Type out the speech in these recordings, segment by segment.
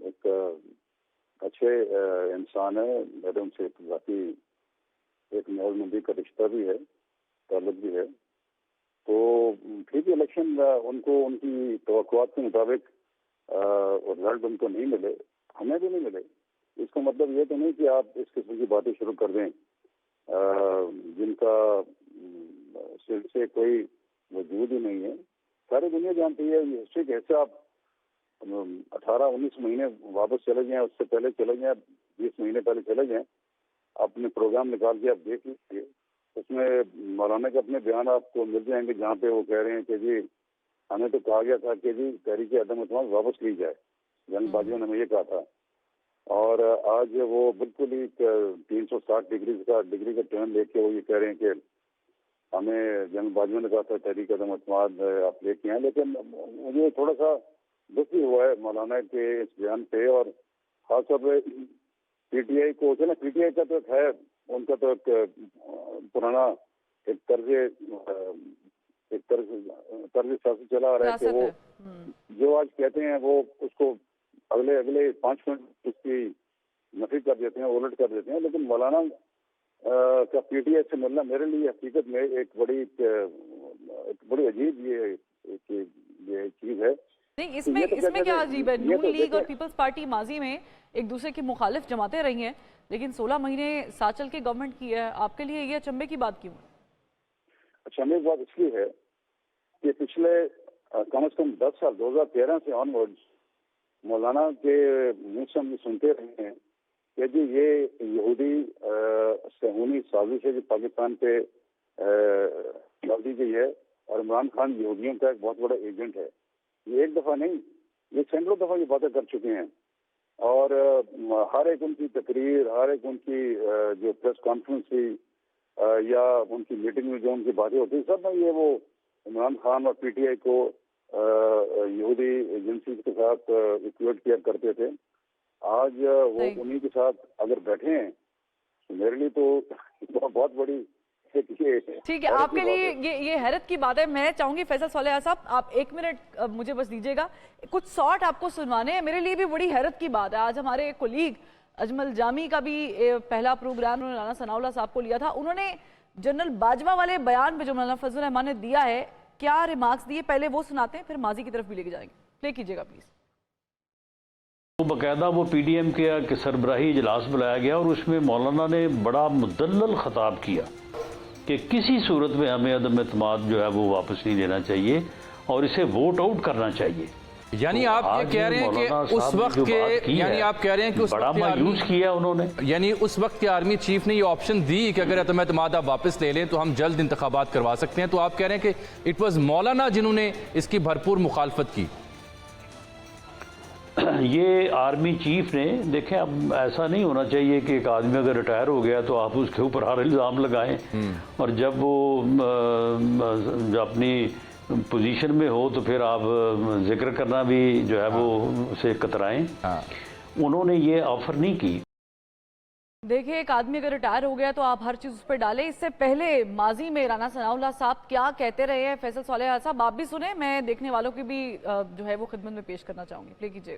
ایک اچھے انسان ہے، میرے ان سے ذاتی ایک محض مندی کا رشتہ بھی ہے، تعلق بھی ہے. تو ٹھیک ہے، الیکشن ان کو ان کی توقعات کے مطابق رزلٹ ان کو نہیں ملے، ہمیں بھی نہیں ملے. اس کا مطلب یہ تو نہیں کہ آپ اس قسم کی باتیں شروع کر دیں جن کا صرف سے کوئی وجود ہی نہیں ہے. ساری دنیا جانتی ہے یہ ہسٹری کیسے. آپ 18-19 مہینے واپس چلے جائیں، اس سے پہلے چلے جائیں، 20 مہینے پہلے چلے جائیں، اپنے پروگرام نکال کے آپ دیکھ لیجیے. اس میں مولانا کے اپنے بیان آپ کو مل جائیں گے جہاں پہ وہ کہہ رہے ہیں کہ جی ہمیں تو کہا گیا تھا کہ جی تحریک عدم اعتماد واپس لی جائے، جنرل باجوہ نے ہمیں یہ کہا تھا. اور آج وہ بالکل ہی 360 ڈگری کا ٹرن لے کے وہ یہ کہہ رہے ہیں کہ ہمیں جنرل باجوہ نے کہا تھا تحریک عدم اعتماد آپ لے کے آئیں. لیکن مجھے تھوڑا سا دکھ بھی ہوا ہے مولانا کے اس بیان پہ، اور خاص طور پہ پی ٹی آئی کو. پی ٹی آئی کا تو ایک ہے، ان کا تو ایک پرانا ایک طرز سیاست چلا آ رہا ہے کہ وہ جو آج کہتے ہیں وہ اس کو اگلے 5 منٹ اس کی نفی کر دیتے ہیں، الٹ کر دیتے ہیں. لیکن مولانا کا پی ٹی آئی سے ملنا میرے لیے حقیقت میں ایک بڑی عجیب یہ چیز ہے. نہیں، اس میں کیا عجیب ہے؟ نون لیگ اور پیپلز پارٹی ماضی میں ایک دوسرے کی مخالف جماعتیں رہی ہیں، لیکن 16 مہینے ساتھ چل کے گورنمنٹ کی ہے. آپ کے لیے یہ اچنبے کی بات کیوں ہے؟ اچنبے کی بات اس لیے ہے کہ پچھلے کم از کم 10 سال 2013 سے آن ورڈ مولانا کے منہ سے ہم سنتے رہے ہیں کہ جی یہ یہودی صہیونی سازش ہے جو پاکستان پہ ڈال دی گئی ہے، اور عمران خان یہودیوں کا ایک بہت بڑا ایجنٹ ہے. یہ ایک دفعہ نہیں، یہ سینکڑوں دفعہ یہ باتیں کر چکے ہیں. اور ہر ایک ان کی تقریر، ہر ایک ان کی جو پریس کانفرنس تھی یا ان کی میٹنگ میں جو ان کی باتیں ہوتی سب میں یہ وہ عمران خان اور پی ٹی آئی کو یہودی ایجنسیز کے ساتھ ایکویٹ کیا کرتے تھے. آج وہ انہی کے ساتھ اگر بیٹھے ہیں تو میرے لیے تو بہت بڑی ٹھیک ہے. آپ کے لیے یہ حیرت کی بات ہے. میں چاہوں گی فیصل صالح صاحب آپ 1 منٹ مجھے بس دیجیے گا، کچھ شارٹ آپ کو سنوانے ہیں. میرے لیے بھی بڑی حیرت کی بات ہے. آج ہمارے کولیگ اجمل جامی کا بھی پہلا پروگرام انہوں نے رانا ثناء اللہ صاحب کو لیا تھا. انہوں نے جنرل باجوہ والے بیان پہ جو مولانا فضل الرحمان نے دیا ہے کیا ریمارکس دیے، پہلے وہ سناتے ہیں پھر ماضی کی طرف بھی لے کے جائیں گے. پلے کیجیے گا پلیز. باقاعدہ وہ پی ڈی ایم کے سربراہی اجلاس بلایا گیا اور اس میں مولانا نے بڑا مدلل خطاب کیا کہ کسی صورت میں ہمیں عدم اعتماد جو ہے وہ واپس نہیں لینا چاہیے اور اسے ووٹ آؤٹ کرنا چاہیے. یعنی آپ یہ کہہ رہے ہیں کہ اس وقت کے یعنی آپ کہہ رہے ہیں کہ اس بڑا مایوس کیا انہوں نے، یعنی اس وقت کے آرمی چیف نے یہ آپشن دی کہ اگر عدم اعتماد آپ واپس لے لیں تو ہم جلد انتخابات کروا سکتے ہیں. تو آپ کہہ رہے ہیں کہ اٹ واز مولانا جنہوں نے اس کی بھرپور مخالفت کی. یہ آرمی چیف نے دیکھیں اب ایسا نہیں ہونا چاہیے کہ ایک آدمی اگر ریٹائر ہو گیا تو آپ اس کے اوپر ہر الزام لگائیں اور جب وہ اپنی پوزیشن میں ہو تو پھر آپ ذکر کرنا بھی جو ہے وہ اسے کترائیں. انہوں نے یہ آفر نہیں کی. دیکھیں ایک آدمی اگر ریٹائر ہو گیا تو آپ ہر چیز اس پہ ڈالیں. اس سے پہلے ماضی میں رانا ثناء اللہ صاحب کیا کہتے رہے ہیں فیصل صالح صاحب آپ بھی سنیں، میں دیکھنے والوں کی بھی جو ہے وہ خدمت میں پیش کرنا چاہوں گی. پلے کیجیے.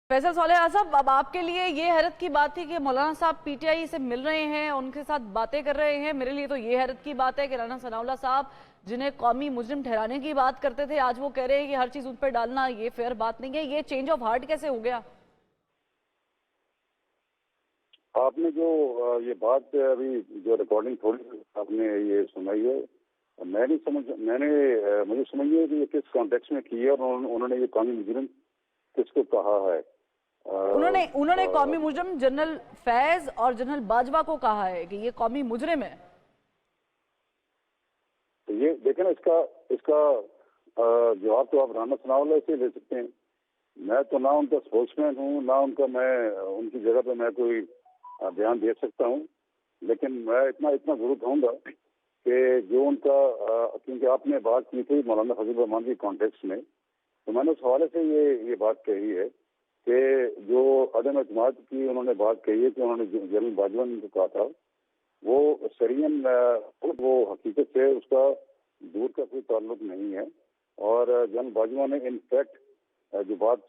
فیصل صالح صاحب اب آپ کے لیے یہ حیرت کی بات تھی کہ مولانا صاحب پی ٹی آئی سے مل رہے ہیں، ان کے ساتھ باتیں کر رہے ہیں. میرے لیے تو یہ حیرت کی بات ہے کہ رانا ثناء اللہ صاحب جنہیں قومی مجرم ٹھہرانے کی بات کرتے تھے آج وہ کہہ رہے ہیں کہ ہر چیز ان پہ ڈالنا یہ فیئر بات نہیں ہے. یہ چینج آف ہارٹ کیسے ہو گیا؟ آپ نے جو یہ بات ابھی جو ریکارڈنگ تھوڑی آپ نے یہ سنائی ہے مجھے سمجھیے کہ یہ کس کانٹیکس میں کی ہے اور انہوں نے یہ قومی مجرم کس کو کہا ہے. انہوں نے قومی مجرم جنرل فیض اور جنرل باجوہ کو کہا ہے کہ یہ قومی مجرم ہے. تو یہ دیکھیں نا اس کا جواب تو آپ رانا ثناء اللہ سے لے سکتے ہیں. میں تو نہ ان کا اسپوکس مین ہوں نہ میں ان کی جگہ پہ میں کوئی بیان دے سکتا ہوں. لیکن میں اتنا ضرور کہوں گا کہ جو ان کا کیونکہ آپ نے بات کی تھی مولانا فضل الرحمان کی کانٹیکس میں تو میں نے اس حوالے سے یہ بات کہی ہے کہ جو عدم اعتماد کی انہوں نے بات کہی ہے کہ انہوں نے جنرل باجوہ نے کہا تھا وہ سرین وہ حقیقت سے اس کا دور کا کوئی تعلق نہیں ہے. اور جنرل باجوہ نے انفیکٹ جو بات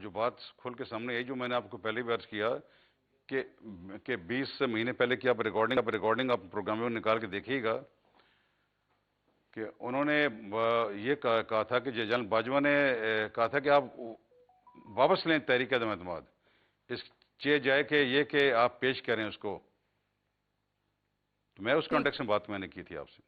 جو بات کھل کے سامنے آئی، جو میں نے آپ کو پہلے بھی عرض کیا کہ 20 مہینے پہلے کی آپ ریکارڈنگ آپ پروگرام میں نکال کے دیکھیے گا کہ انہوں نے یہ کہا تھا کہ جنرل باجوہ نے کہا تھا کہ آپ واپس لیں تحریک عدم اعتماد، اس چیز جائے کہ یہ کہ آپ پیش کریں اس کو. تو میں اس کانٹیکس میں بات میں نے کی تھی آپ سے.